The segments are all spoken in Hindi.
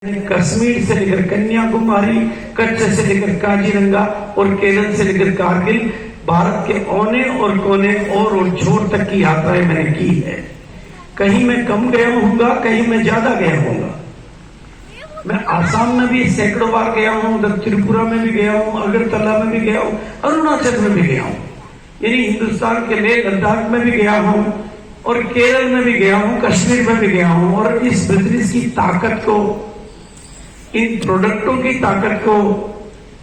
कश्मीर से लेकर कन्याकुमारी, कच्छ से लेकर काजीरंगा और केरल से लेकर कारगिल, भारत के औने और कोने और छोर तक की यात्राएं मैंने की है। कहीं मैं कम गया होऊंगा, कहीं मैं ज्यादा गया होऊंगा। मैं आसाम में भी सैकड़ों बार गया हूँ, उधर त्रिपुरा में भी गया हूँ, अगरतला में भी गया हूँ, अरुणाचल में भी गया हूँ, यानी हिंदुस्तान के लेह लद्दाख में भी गया हूँ और केरल में भी गया हूँ, कश्मीर में भी गया हूँ। और इस बिजनेस की ताकत को, इन प्रोडक्टों की ताकत को,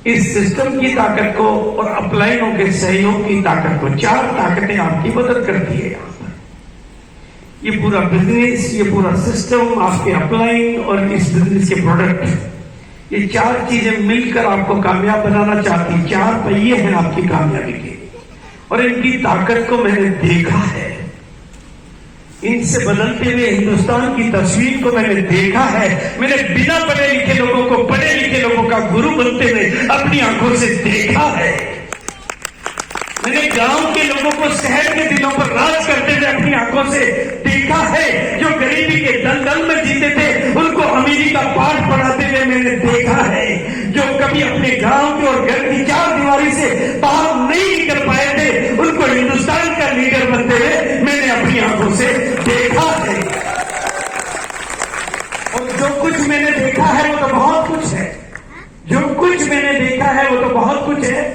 इस सिस्टम की ताकत को और अपलाइनों के सहयोग की ताकत को, चार ताकतें आपकी मदद करती है। यहाँ पर ये पूरा बिजनेस, ये पूरा सिस्टम, आपके अपलाइन और इस बिजनेस के प्रोडक्ट, ये चार चीजें मिलकर आपको कामयाब बनाना चाहती। चार पहिए हैं आपकी कामयाबी के और इनकी ताकत को मैंने देखा है। इनसे बदलते हुए हिंदुस्तान की तस्वीर को मैंने देखा है। मैंने बिना पढ़े लिखे लोगों को पढ़े लिखे लोगों का गुरु बनते हुए अपनी आंखों से देखा है। मैंने गांव के लोगों को शहर के दिलों पर राज करते हुए अपनी आंखों से देखा है। जो गरीबी के दलदल में जीते थे उनको अमीरी का पाठ पढ़ाते हुए मैंने देखा है। जो कभी अपने गांव के और घर की चार दीवारी से बाहर नहीं निकल पाए थे उनको हिंदुस्तान का लीडर बनते हुए मैंने अपनी आंखों से देखा है। और जो कुछ मैंने देखा है वो तो बहुत कुछ है, जो कुछ मैंने देखा है वो तो बहुत कुछ है।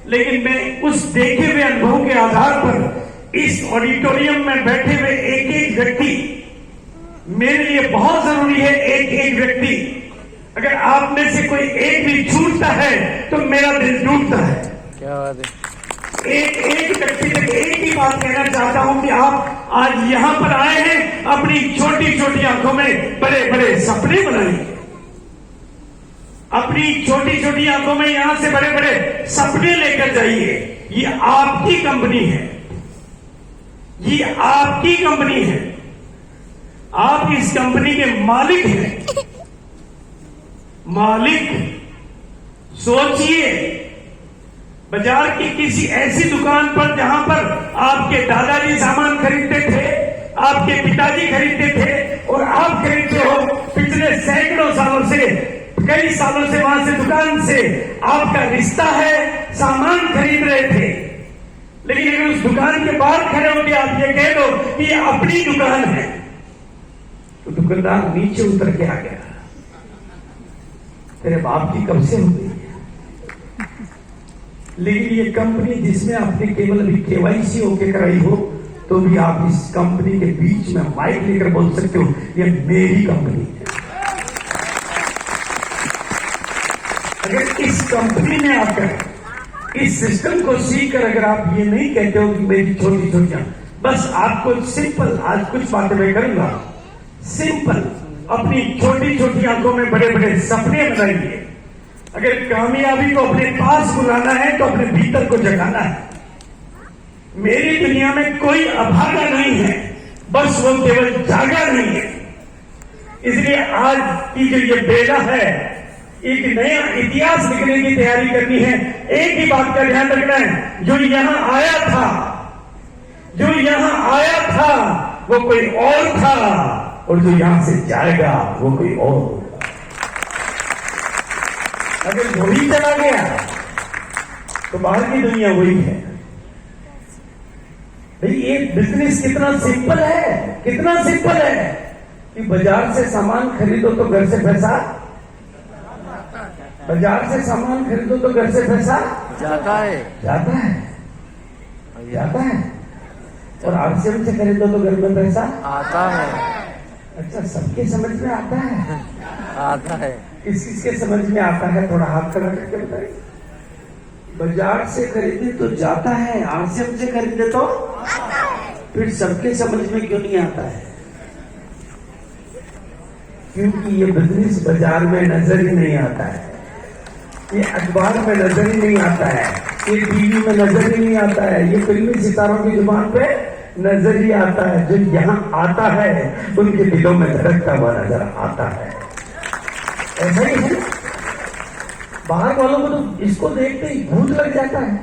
लेकिन मैं उस देखे हुए अनुभव के आधार पर इस ऑडिटोरियम में बैठे हुए एक एक व्यक्ति मेरे लिए बहुत जरूरी है। एक एक व्यक्ति, अगर आप में से कोई एक भी छूटता है तो मेरा दिल टूटता है। क्या बात है। एक एक व्यक्ति तक एक ही बात कहना चाहता हूं कि आप आज यहां पर आए हैं, अपनी छोटी छोटी आंखों में बड़े बड़े सपने बनाइए। अपनी छोटी छोटी आंखों में यहां से बड़े बड़े सपने लेकर जाइए। ये आपकी कंपनी है, ये आपकी कंपनी है, आप इस कंपनी के मालिक हैं। मालिक सोचिए, बाजार की किसी ऐसी दुकान पर जहां पर आपके दादाजी सामान खरीदते थे, आपके पिताजी खरीदते थे और आप खरीदते हो। पिछले सैकड़ों सालों से, कई सालों से वहां से दुकान से आपका रिश्ता है, सामान खरीद रहे थे। लेकिन अगर उस दुकान के बाहर खड़े होकर आप ये कह दो कि ये अपनी दुकान है तो दुकानदार नीचे उतर के आ गया, तेरे बाप की कब से हो गई। लेकिन ये कंपनी जिसमें आपने केवल अभी केवाईसी होके कराई हो तो भी आप इस कंपनी के बीच में माइक लेकर बोल सकते हो ये मेरी कंपनी है। अगर इस कंपनी में आकर इस सिस्टम को सीखकर अगर आप ये नहीं कहते हो कि मेरी छोटी छोटियां, बस आपको सिंपल, आज कुछ बातें मैं करूंगा, सिंपल अपनी छोटी छोटी आंखों में बड़े बड़े सपने बनाइए। अगर कामयाबी को अपने पास बुलाना है तो अपने भीतर को जगाना है। मेरी दुनिया में कोई अभागा नहीं है, बस वो केवल जागा नहीं है। इसलिए आज की जो ये बेड़ा है, एक नया इतिहास लिखने की तैयारी करनी है। एक ही बात का ध्यान रखना है, जो यहां आया था, जो यहां आया था वो कोई और था और जो यहां से जाएगा वो कोई और होगा। अगर वही चला गया तो बाहर की दुनिया वही है। भाई ये बिजनेस कितना सिंपल है, कितना सिंपल है कि बाजार से सामान खरीदो तो घर से पैसा, बाजार से सामान खरीदो तो घर से पैसा जाता है, जाता है, जाता है। और आरसीएम से खरीदो तो घर में पैसा आता है। अच्छा, सबके समझ में आता है? आता है। किस किसके समझ में आता है? थोड़ा हाथ खड़ा करके बताइए। बाजार से खरीदे तो जाता है, आरसीएम से खरीदे तो फिर सबके समझ में क्यों नहीं आता है? क्योंकि ये बिजनेस बाजार में नजर ही नहीं आता है, ये अखबार में नजर ही नहीं आता है, ये टीवी में नजर ही नहीं आता है, ये फिल्मी सितारों की जुबान पे नजर ही आता है। जो यहाँ आता है उनके दिलों में धड़कता हुआ नजर आता है। ऐसा ही है, बाहर वालों को तो इसको देखते ही भूत लग जाता है।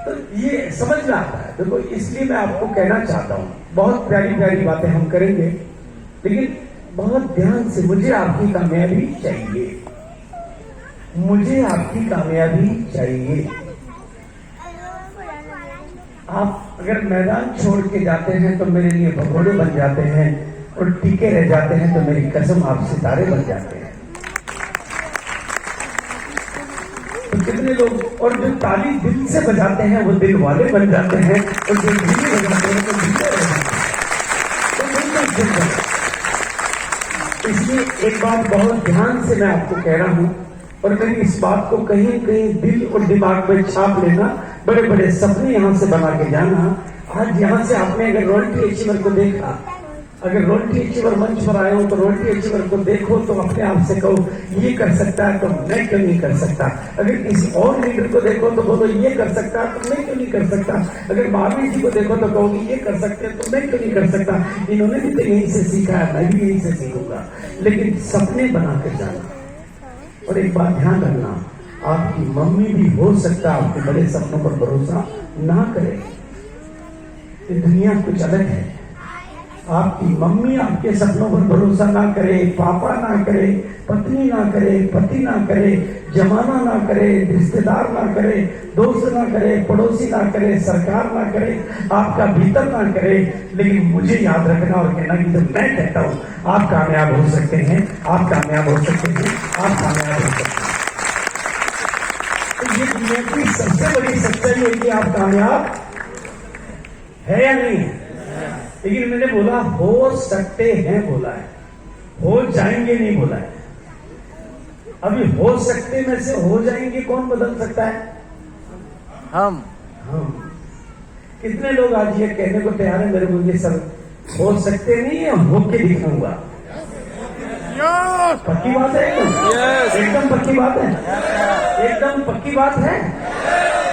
तो ये समझ में आता है। देखो, इसलिए मैं आपको कहना चाहता हूं, बहुत प्यारी प्यारी बातें हम करेंगे। लेकिन बहुत ध्यान से, मुझे आपकी कामयाबी चाहिए, मुझे आपकी कामयाबी चाहिए। आप अगर मैदान छोड़ के जाते हैं तो मेरे लिए भगोड़े बन जाते हैं, और टीके रह जाते हैं तो मेरी कसम आप सितारे बन जाते हैं। तो कितने लोग, और जो ताली दिल से बजाते हैं वो दिल वाले बन जाते हैं, और जो धीरे बजाते हैं तो धीरे रह जाते हैं। तो इसलिए एक बात बहुत ध्यान से मैं आपको कह रहा हूं, और कहीं इस बात को कहीं कहीं दिल और दिमाग में छाप लेना, बड़े बड़े सपने यहां से बना के जाना। आज यहां से आपने अगर रॉयल्टी अचीवर को देखा, अगर रॉयल्टी अचीवर मंच पर आए हो तो रॉयल्टी अचीवर को देखो तो अपने आप से कहो ये कर सकता है तो मैं क्यों नहीं कर सकता। अगर किसी और लीडर को देखो तो बोलो ये कर सकता है तो मैं क्यों नहीं कर सकता। अगर महावीर जी को देखो तो कहोगे ये कर सकते हैं तो मैं क्यों नहीं कर सकता। इन्होंने भी तो यहीं से सीखा है, मैं भी यहीं से सीखूंगा। लेकिन सपने बना कर जाना, और एक बात ध्यान रखना, आपकी मम्मी भी हो सकता है आपके बड़े सपनों पर भरोसा ना करे। ये दुनिया कुछ अलग है। आपकी मम्मी आपके सपनों पर भरोसा ना करे, पापा ना करे, पत्नी ना करे, पति ना करे, जमाना ना करे, रिश्तेदार ना करे, दोस्त ना करे, पड़ोसी ना करे, सरकार ना करे, आपका भीतर ना करे। लेकिन मुझे याद रखना और कहना कि जब मैं कहता हूं आप कामयाब हो सकते हैं, आप कामयाब हो सकते हैं, आप कामयाब हो सकते हैं। तो ये दुनिया की सबसे बड़ी सच्चाई है कि आप कामयाब है या नहीं है। लेकिन मैंने बोला हो सकते हैं, बोला है, हो जाएंगे नहीं बोला है। अभी हो सकते में से हो जाएंगे कौन बदल सकता है? हम। कितने लोग आज ये कहने को तैयार है मेरे को ये सर हो सकते नहीं है, होके दिखाऊंगा। पक्की बात है एकदम पक्की बात है, एकदम पक्की बात है।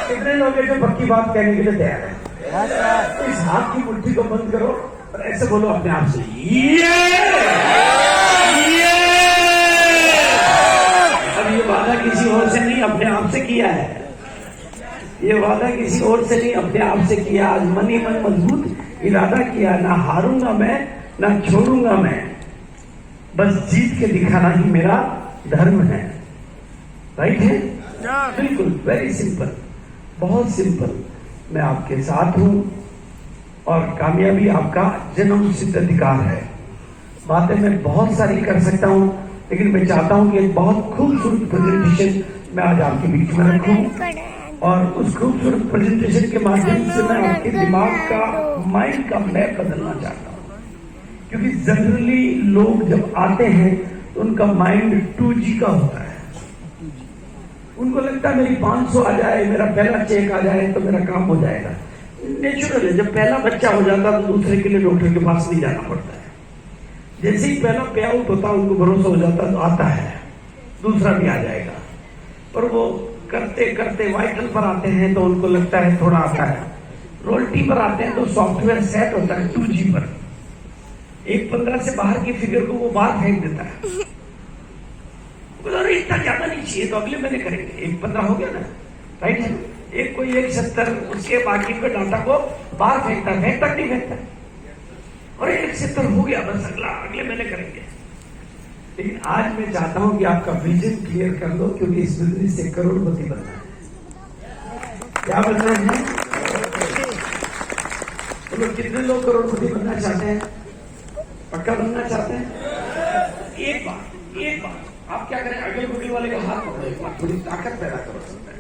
कितने लोग हैं जो पक्की बात कहने के लिए तैयार है? तो इस हाथ की मुट्ठी को बंद करो और ऐसे बोलो अपने आप से अब ये वादा किसी और से नहीं, अपने आप से किया है। ये वादा किसी और से नहीं, अपने आप से किया। आज मन ही मन मजबूत इरादा किया, ना हारूंगा मैं, ना छोड़ूंगा मैं, बस जीत के दिखाना ही मेरा धर्म है। राइट है? बिल्कुल, वेरी सिंपल, बहुत सिंपल। मैं आपके साथ हूं और कामयाबी आपका जन्म सिद्ध अधिकार है। बातें मैं बहुत सारी कर सकता हूं, लेकिन मैं चाहता हूं कि एक बहुत खूबसूरत प्रेजेंटेशन मैं आज आपके बीच में रखूं, और उस खूबसूरत प्रेजेंटेशन के माध्यम से मैं आपके दिमाग का, माइंड का मैप बदलना चाहता हूं। क्योंकि जनरली लोग जब आते हैं तो उनका माइंड 2G का होता है। उनको लगता है मेरी 500 आ जाए, मेरा पहला चेक आ जाए तो मेरा काम हो जाएगा। नेचुरल है, जब पहला बच्चा हो जाता तो दूसरे के लिए डॉक्टर के पास नहीं जाना पड़ता है। जैसे ही पहला पे आउट होता उनको भरोसा हो जाता तो आता है, दूसरा भी आ जाएगा। और वो करते करते वाइटल पर आते हैं तो उनको लगता है थोड़ा आता है, रॉयल्टी पर आते हैं तो सॉफ्टवेयर सेट होता है 2G पर। 1.15 से बाहर की फिगर को वो बाहर फेंक देता है, अरे इतना ज्यादा नहीं चाहिए तो अगले महीने करेंगे। 1.15 हो गया ना, राइट है? एक कोई 1.70, उसके बाकी पे डाटा को बाहर फेंकता नहीं फेंकता, और 1.70 हो गया, बस अगले महीने करेंगे। लेकिन आज मैं चाहता हूं कि आपका विजन क्लियर कर लो, क्योंकि इस बिजनेस से करोड़पति बनना है। क्या बनना है? तो लोग कितने लोग करोड़पति बनना चाहते हैं? पक्का बनना चाहते हैं? एक बात आप क्या करें, अगल बगल वाले का हाथ पकड़ो, एक बार थोड़ी ताकत पैदा करो सकते हैं।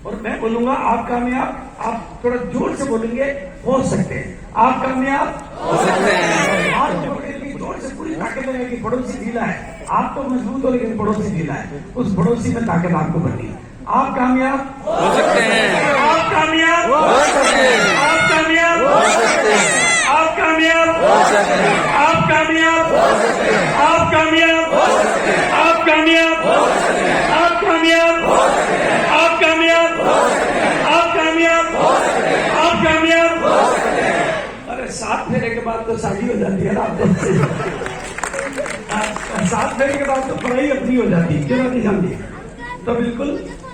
और मैं बोलूंगा आप कामयाब, आप थोड़ा जोर से बोलेंगे हो सकते हैं, आप कामयाब हो सकते हैं। हाथ पकड़ेंगे जोर से, पूरी ताकत लगेगी। पड़ोसी ढीला है, आप तो मजबूत हो लेकिन पड़ोसी ढीला है, उस पड़ोसी में ताकत आपको बढ़नी है। आप कामयाब हो सकते हैं, आप कामयाब हो सकते हैं, आप कामयाब हो सकते हैं, आप कामयाब हो सकते हैं, आप कामयाब हो सकते हैं, आप कामयाब हो सकते हैं, आप कामयाब हो सकते हैं, आप कामयाब हो सकते हैं, आप कामयाब हो सकते हैं, आप कामयाब हो सकते हैं, आप कामयाब हो सकते हैं। अरे 7 फेरे के बाद तो शादी हो जाती है ना, आप 7 फेरे के बाद तो पढ़ाई अपनी हो जाती है, क्यों नहीं जानती? तो बिल्कुल,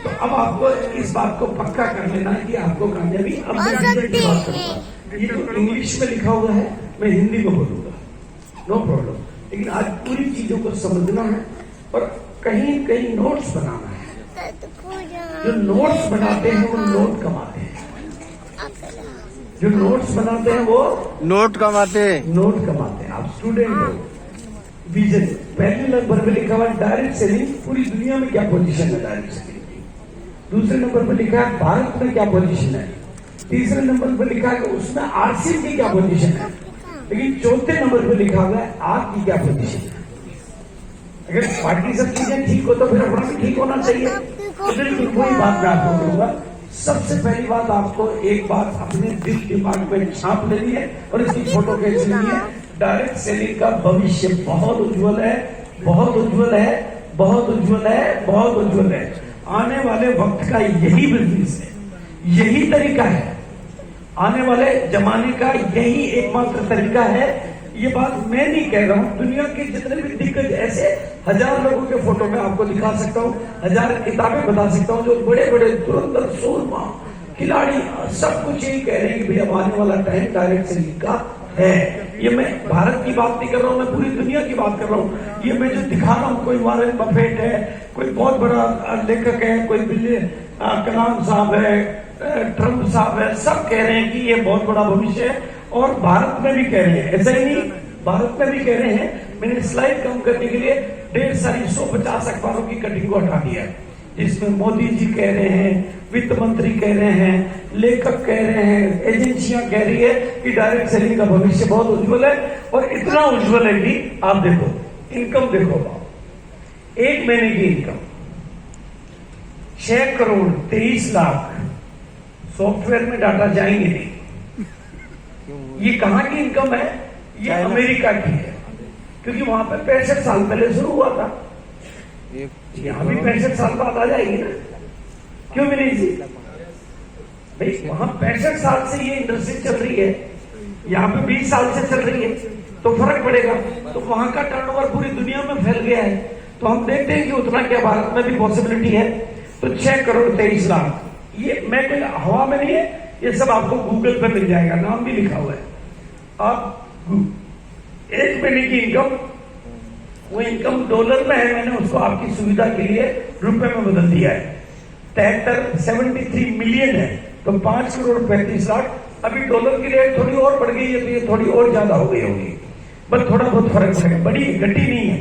तो अब आपको इस बात को पक्का कर लेना है कि आपको कामयाबी अब मैं की बात करूंगा। ये तो इंग्लिश में लिखा हुआ है, मैं हिंदी में बोलूंगा। No problem. लेकिन आज पूरी चीजों को समझना है और कहीं कहीं नोट्स बनाना है। जो नोट्स बनाते हैं वो नोट कमाते हैं, जो नोट्स बनाते हैं वो नोट कमाते हैं। नोट कमाते हैं। आप स्टूडेंट हो, विजन पहले नंबर पे लिखा हुआ है डायरेक्ट सेलिंग, पूरी दुनिया में क्या पोजीशन है डायरेक्ट सेलिंग की। दूसरे नंबर पर लिखा है भारत में क्या पोजीशन है। तीसरे नंबर पर लिखा है उसमें आरसीएम की क्या पोजीशन है। लेकिन चौथे नंबर पर लिखा हुआ है आपकी क्या पोजीशन है। अगर बाकी सब चीजें ठीक हो तो फिर अपना भी ठीक होना चाहिए। तो बिल्कुल वही बात मैं आपको करूंगा। सबसे पहली बात, आपको एक बात अपने दिल दिमाग में छाप लेनी है और इसकी फोटो खींच लेनी है। डायरेक्ट सेलिंग का भविष्य बहुत उज्जवल है, बहुत उज्जवल है, बहुत उज्जवल है, बहुत उज्जवल है। आने वाले वक्त का यही बिजनेस है, यही तरीका है, आने वाले जमाने का यही एकमात्र तरीका है। ये बात मैं नहीं कह रहा हूं, दुनिया के जितने भी दिग्गज ऐसे 1000 लोगों के फोटो में आपको दिखा सकता हूं, 1000 किताबें बता सकता हूं, जो बड़े बड़े धुरंधर सूरमा खिलाड़ी सब कुछ यही कह रहे हैं कि भैया आने वाला टाइम डायरेक्ट सेलिंग का है। ये मैं भारत की बात नहीं कर रहा हूं, मैं पूरी दुनिया की बात कर रहा हूं। ये मैं जो दिखा रहा हूं, कोई वॉरेन बफेट है, कोई बहुत बड़ा लेखक है, कोई कलाम साहब है, ट्रंप साहब है, सब कह रहे हैं कि ये बहुत बड़ा भविष्य है। और भारत में भी कह रहे हैं, ऐसा ही नहीं, भारत में भी कह रहे हैं। मैंने स्लाइड कम करने के लिए ढेर सारी 150 अखबारों की कटिंग को हटा दिया है, जिसमें मोदी जी कह रहे हैं, वित्त मंत्री कह रहे हैं, लेखक कह रहे हैं, एजेंसियां कह रही है कि डायरेक्ट सेलिंग का भविष्य बहुत उज्जवल है। और इतना उज्जवल है कि आप देखो, इनकम देखो, एक महीने की इनकम 6 करोड़ 23 लाख, सॉफ्टवेयर में डाटा जाएंगे नहीं। ये कहां की इनकम है? ये अमेरिका की है, क्योंकि वहां पर 65 साल पहले शुरू हुआ था। यहां भी 65 साल बाद आ जाएगी ना, क्यों भी नहीं जी भाई? वहां 65 साल से ये इंडस्ट्री चल रही है, यहाँ पे 20 साल से चल रही है, तो फर्क पड़ेगा। तो वहां का टर्नओवर पूरी दुनिया में फैल गया है, तो हम देखते हैं कि उतना क्या भारत में भी पॉसिबिलिटी है। तो 6 करोड़ 23 लाख, ये मैं कोई हवा में नहीं है, ये सब आपको गूगल पे मिल जाएगा, नाम भी लिखा हुआ है। आप एक महीने की इनकम, वो इनकम डॉलर में है, मैंने उसको आपकी सुविधा के लिए रुपए में बदल दिया है। 73 मिलियन है, तो 5 करोड़ 35 लाख। अभी डॉलर की रेट थोड़ी और बढ़ गई है, तो ये थोड़ी और ज्यादा हो गई होगी, बस थोड़ा बहुत फर्क पड़ेगा, बड़ी घटी नहीं है।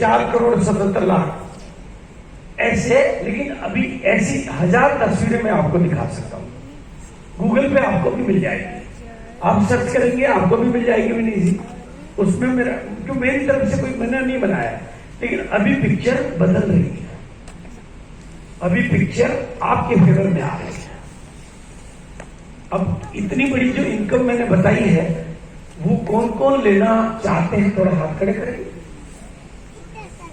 4 करोड़ 77 लाख ऐसे। लेकिन अभी ऐसी 1000 तस्वीरें मैं आपको दिखा सकता हूं, गूगल पे आपको भी मिल जाएगी, आप सर्च करेंगे आपको भी मिल जाएगी विनीत जी। उसमें मेरा, जो मेरी तरफ से कोई मैंने नहीं बनाया, लेकिन अभी पिक्चर बदल रही है, अभी पिक्चर आपके फेवर में आ रही है। अब इतनी बड़ी जो इनकम मैंने बताई है, वो कौन कौन लेना चाहते हैं, थोड़ा हाथ खड़े करेंगे,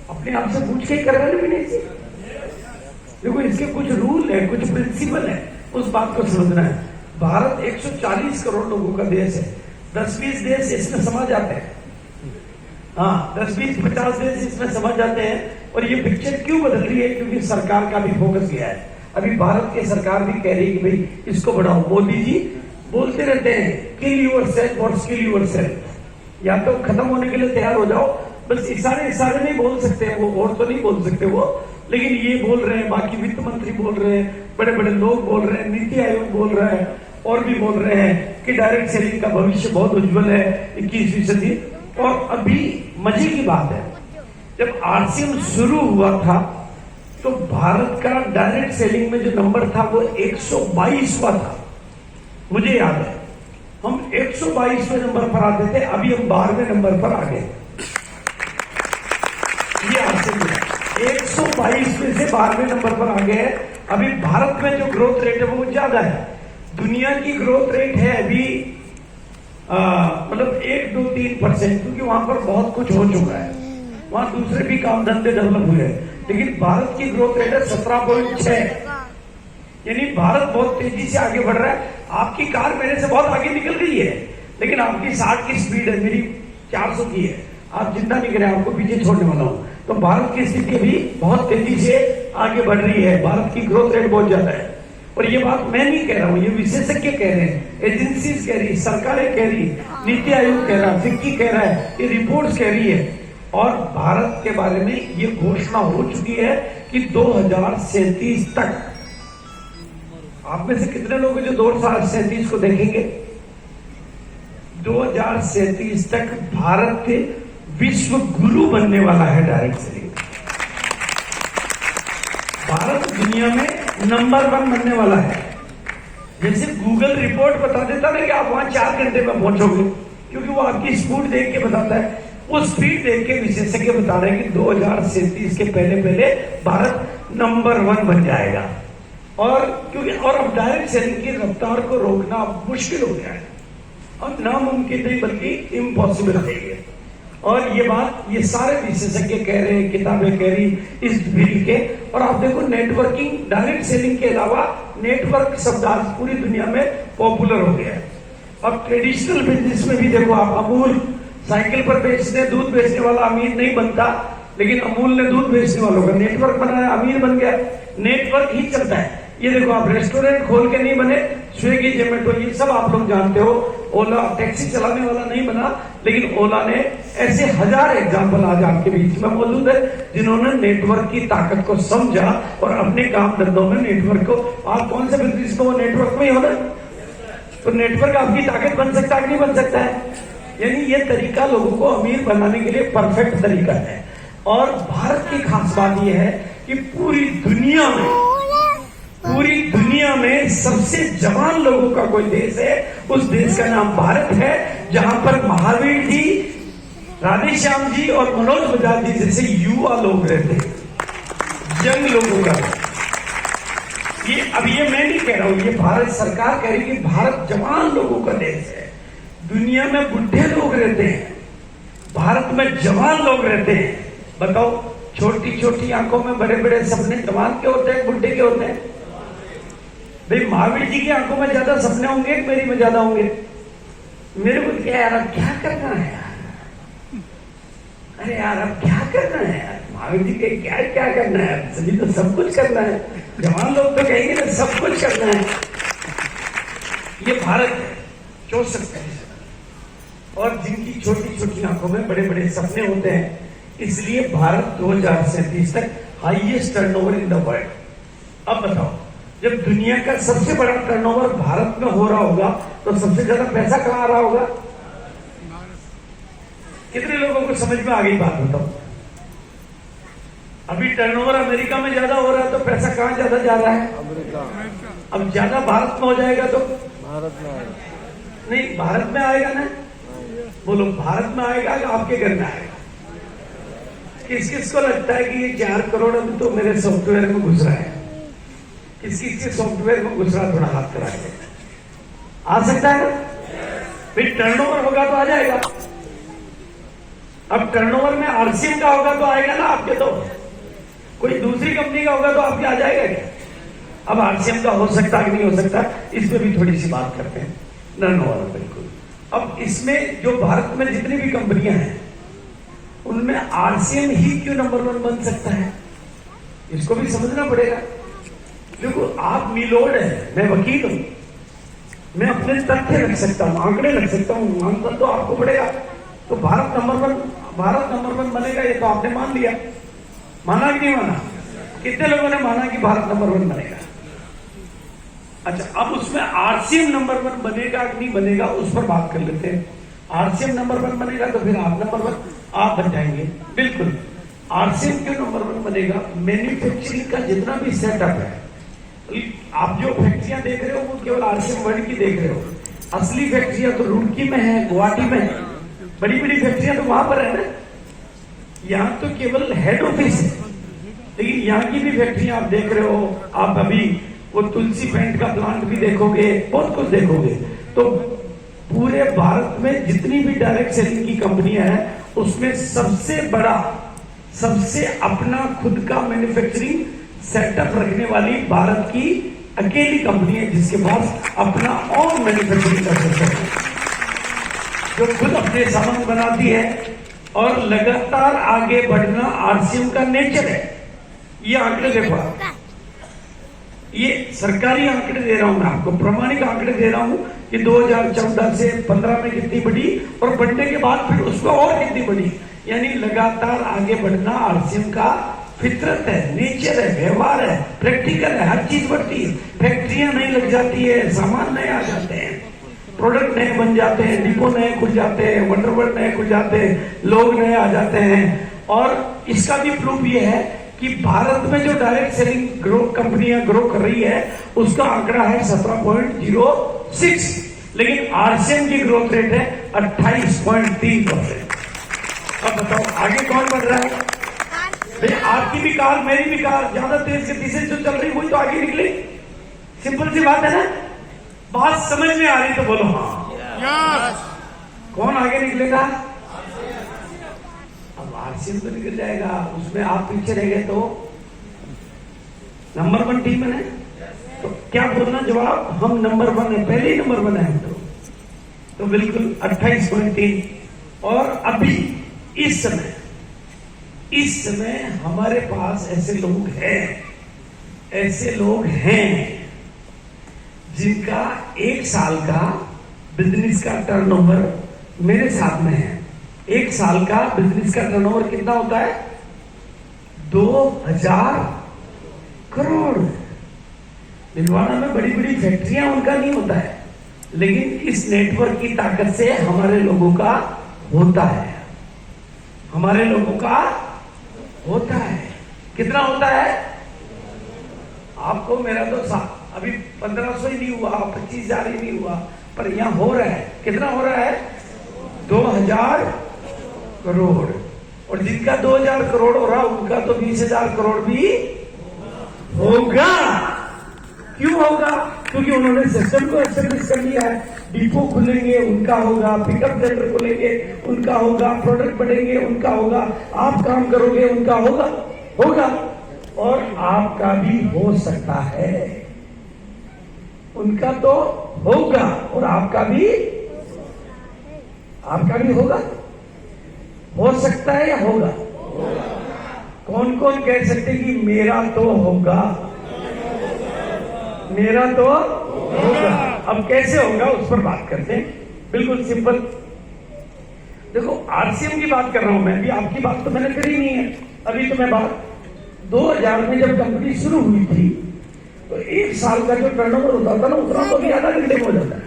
अपने आप से पूछ के कर रहे हैं विनीत जी। देखो, इसके कुछ रूल है, कुछ प्रिंसिपल है, उस बात को समझना है। भारत 140 करोड़ लोगों का देश है, 10-20 देश इसमें समा जाते हैं, हाँ 10-20-50 देश इसमें समझ जाते हैं। और ये पिक्चर क्यों बदल रही है? क्योंकि सरकार का भी फोकस गया है। अभी भारत की सरकार भी कह रही है कि भाई इसको बढ़ाओ। मोदी जी बोलते रहते हैं किल यूर सेल्फ और स्किल यूर सेल्फ, या तो खत्म होने के लिए तैयार हो जाओ। बस इशारे नहीं बोल सकते हैं वो, और तो नहीं बोल सकते वो, लेकिन ये बोल रहे हैं, बाकी वित्त मंत्री बोल रहे हैं, बड़े बड़े लोग बोल रहे हैं, नीति आयोग बोल रहा है, और भी बोल रहे हैं कि डायरेक्ट सेलिंग का भविष्य बहुत उज्जवल है 21वीं सदी। और अभी मजे की बात है, जब आरसीएम शुरू हुआ था तो भारत का डायरेक्ट सेलिंग में जो नंबर था वो 122वां था, मुझे याद है। हम 122वें नंबर पर आते थे, अभी हम 12वें नंबर पर आ गए। ये आरसीएम 122 में से 12वें नंबर पर आ गए। अभी भारत में जो ग्रोथ रेट है वो ज्यादा है। दुनिया की ग्रोथ रेट है अभी मतलब 1-2-3%, क्योंकि वहां पर बहुत कुछ हो चुका है, वहां दूसरे भी काम धंधे डेवलप हुए हैं। लेकिन भारत की ग्रोथ रेट है 17.6, यानी भारत बहुत तेजी से आगे बढ़ रहा है। आपकी कार मेरे से बहुत आगे निकल गई है, लेकिन आपकी 60 की स्पीड है, मेरी 400 की है। आप चिंता नहीं करें, आपको पीछे छोड़ने वाला हूं। तो भारत की स्थिति भी बहुत तेजी से आगे बढ़ रही है, भारत की ग्रोथ रेट बहुत ज्यादा है। और ये बात मैं नहीं कह रहा हूं, ये विशेषज्ञ कह रहे हैं, एजेंसीज कह रही है, सरकारें कह रही है, नीति आयोग कह रहा है, फिक्की कह रहा है, ये रिपोर्ट्स कह रही है। और भारत के बारे में ये घोषणा हो चुकी है कि 2037 तक, आप में से कितने लोग जो 2037 को देखेंगे? 2037 तक भारत के विश्व गुरु बनने वाला है डायरेक्ट सेलिंग। भारत दुनिया में नंबर 1 बनने वाला है। जैसे गूगल रिपोर्ट बता देता ना कि आप वहां 4 घंटे में पहुंचोगे, क्योंकि वो आपकी स्पीड देख के बताता है। वो स्पीड देख के विशेषज्ञ बता रहे हैं कि 2037 के पहले भारत नंबर 1 बन जाएगा। और क्योंकि अब डायरेक्ट सेलिंग की रफ्तार को रोकना मुश्किल हो गया है, और नामुमकिन नहीं बल्कि इम्पॉसिबल है ये। और ये बात ये सारे विशेषज्ञ कह रहे हैं, किताबें कह रही इस बिल के। और आप देखो नेटवर्किंग, डायरेक्ट सेलिंग के अलावा नेटवर्क शब्द आज पूरी दुनिया में पॉपुलर हो गया है। अब ट्रेडिशनल बिजनेस में भी देखो, आप अमूल साइकिल पर बेचते, दूध बेचने वाला अमीर नहीं बनता, लेकिन अमूल ने दूध बेचने वालों का नेटवर्क बनाया, अमीर बन गया। नेटवर्क ही चलता है। ये देखो, आप रेस्टोरेंट खोल के नहीं बने, स्विगी, जोमेटो, ये सब आप लोग जानते हो। ओला टैक्सी चलाने वाला नहीं बना, लेकिन ओला ने ऐसे 1000 एग्जाम्पल आज आपके बीच में मौजूद है, जिन्होंने नेटवर्क की ताकत को समझा और अपने काम धंधों में नेटवर्क को। आप कौन से बिजनेस में वो नेटवर्क में ही होना, तो नेटवर्क आपकी ताकत बन सकता है कि नहीं बन सकता है? यानी ये तरीका लोगों को अमीर बनाने के लिए परफेक्ट तरीका है। और भारत की खास बात यह है कि पूरी दुनिया में सबसे जवान लोगों का कोई देश है, उस देश का नाम भारत है, जहां पर महावीर जी, राधेश्याम जी और मनोज बजाज जी जैसे युवा लोग रहते हैं, यंग लोगों का। ये मैं नहीं कह रहा हूं, ये भारत सरकार कह रही है कि भारत जवान लोगों का देश है। दुनिया में बुढ़े लोग रहते हैं, भारत में जवान लोग रहते हैं। बताओ, छोटी छोटी आंखों में बड़े बड़े सपने जवान के होते हैं, बुढ़े के होते हैं? भाई महावीर जी की आंखों में ज्यादा सपने होंगे, मेरी में ज्यादा होंगे? मेरे को क्या यार, अब क्या करना है यार? अरे यार, अब क्या करना है यार? महावीर जी के क्या क्या करना है? सभी तो सब कुछ करना है। जवान लोग तो कहेंगे ना सब कुछ करना है। ये भारत है 64 और जिनकी छोटी छोटी आंखों में बड़े बड़े सपने होते हैं, इसलिए भारत 2037 तक highest turnover in the world. अब बताओ, जब दुनिया का सबसे बड़ा टर्नओवर भारत में हो रहा होगा, तो सबसे ज्यादा पैसा कहाँ आ रहा होगा? कितने लोगों को समझ में आ गई बात? बताओ, अभी टर्नओवर अमेरिका में ज्यादा हो रहा है, तो पैसा कहाँ ज्यादा जा रहा है? अमेरिका। अब ज्यादा भारत में हो जाएगा तो भारत में आएगा। नहीं, भारत में आएगा ना? बोलो, भारत में आएगा या आपके घर में आएगा? किस किस को लगता है कि ये 4 करोड़ अभी तो मेरे सॉफ्टवेयर में घुस रहा है? किस किस के सॉफ्टवेयर में घुस रहा, थोड़ा हाथ करा के आ सकता है ना? फिर टर्नओवर होगा तो आ जाएगा। अब टर्नओवर में आरसीएम का होगा तो आएगा ना आपके? तो कोई दूसरी कंपनी का होगा तो आपके आ जाएगा क्या? अब आरसीएम का हो सकता है कि नहीं हो सकता, इस पे भी थोड़ी सी बात करते हैं। टर्नओवर बिल्कुल। अब इसमें जो भारत में जितनी भी कंपनियां हैं, उनमें आरसीएम ही क्यों नंबर 1 बन सकता है? इसको भी समझना पड़ेगा। देखो, आप मिलोड है, मैं वकील हूं, मैं अपने तथ्य रख सकता हूं, आंकड़े रख सकता हूं, मानता तो आपको पड़ेगा। तो भारत नंबर 1 बनेगा, ये तो आपने मान लिया। माना कि नहीं माना? कितने लोगों ने माना कि भारत नंबर 1 बनेगा? अच्छा, अब उसमें आरसीएम नंबर 1 बनेगा कि नहीं बनेगा, उस पर बात कर लेते हैं। आरसीएम नंबर 1 बनेगा तो फिर आप नंबर 1 आप बन जाएंगे। बिल्कुल। आरसीएम क्यों नंबर 1 बनेगा? मैन्युफैक्चरिंग का जितना भी सेटअप है, आप जो फैक्ट्रियां देख रहे हो वो केवल आरसीएम वर्ल्ड की देख रहे हो। असली फैक्ट्रियां तो रुड़की में है, गुवाहाटी में है, बड़ी बड़ी फैक्ट्रियां तो वहां पर है ना। यहाँ तो केवल हेड ऑफिस है, लेकिन यहाँ की भी फैक्ट्रियां आप देख रहे हो। आप अभी वो तुलसी पेंट का प्लांट भी देखोगे, बहुत कुछ देखोगे। तो पूरे भारत में जितनी भी डायरेक्ट सेलिंग की कंपनियां हैं, उसमें सबसे बड़ा, सबसे अपना खुद का मैन्युफैक्चरिंग सेटअप रखने वाली भारत की अकेली कंपनी है, जिसके पास अपना और मैन्युफैक्चरिंग का सेटअप है, जो खुद अपने सामान बनाती है। और लगातार आगे बढ़ना आरसीएम का नेचर है। ये आंकड़े देखो, ये सरकारी आंकड़े दे रहा हूं मैं आपको, प्रामाणिक आंकड़े दे रहा हूं कि 2014 से 15 में कितनी बढ़ी और बढ़ने के बाद फिर उसको और कितनी बढ़ी। यानी लगातार आगे बढ़ना आरसीएम का फितरत है, नेचर है, व्यवहार है, प्रैक्टिकल है, हर चीज बढ़ती है। फैक्ट्रियां नहीं लग जाती है, सामान नए आ जाते हैं, प्रोडक्ट नए बन जाते हैं, डिपो नए खुल जाते हैं, वंडरवर्ल्ड नए खुल जाते हैं, लोग नए आ जाते हैं। और इसका भी प्रूफ ये है कि भारत में जो डायरेक्ट सेलिंग ग्रो कंपनियां ग्रो कर रही है उसका आंकड़ा है 17.06, लेकिन आरसीएम की ग्रोथ रेट है 28.3%। अब बताओ आगे कौन बढ़ रहा है? भाई आपकी भी कार, मेरी भी कार ज्यादा तेज गति से जो चल रही वही तो आगे निकली। सिंपल सी बात है ना? बात समझ में आ रही तो बोलो हाँ। कौन आगे निकलेगा? अब आरसीएम तो निकल जाएगा, उसमें आप पीछे रह गए तो नंबर 1 टीम है। तो क्या बोलना जवाब? हम नंबर 1 है, पहले ही नंबर 1 है। तो बिल्कुल 28.3। और अभी इस समय हमारे पास ऐसे लोग हैं जिनका 1 साल का बिजनेस का टर्नओवर मेरे साथ में है। 1 साल का बिजनेस का टर्नओवर कितना होता है? 2000 करोड़। भिलवाड़ा में बड़ी बड़ी फैक्ट्रियां उनका नहीं होता है, लेकिन इस नेटवर्क की ताकत से हमारे लोगों का होता है, हमारे लोगों का होता है। कितना होता है? आपको मेरा तो अभी 1500 ही नहीं हुआ, 25,000 ही नहीं हुआ, पर यहां हो रहा है। कितना हो रहा है? 2000 करोड़। और जिनका 2000 करोड़ हो रहा उनका तो 20,000 करोड़ भी होगा। क्यों होगा? क्योंकि उन्होंने सिस्टम को एस्टेब्लिश कर लिया है। डिपो खुलेंगे उनका होगा, पिकअप सेंटर खुलेंगे उनका होगा, प्रोडक्ट बढ़ेंगे उनका होगा, आप काम करोगे उनका होगा। और आपका भी हो सकता है। उनका तो होगा और आपका भी होगा। हो सकता है या होगा? कौन कौन कह सकते कि मेरा तो होगा, मेरा तो होगा? अब कैसे होगा उस पर बात करते हैं। बिल्कुल सिंपल। देखो आरसीएम की बात कर रहा हूं मैं, अभी आपकी बात तो मैंने करी नहीं है। अभी तो मैं बात 2000 में जब कंपनी शुरू हुई थी तो 1 साल का जो टर्नओवर होता था ना उतना तो अभी आधा घंटे में हो जाता है।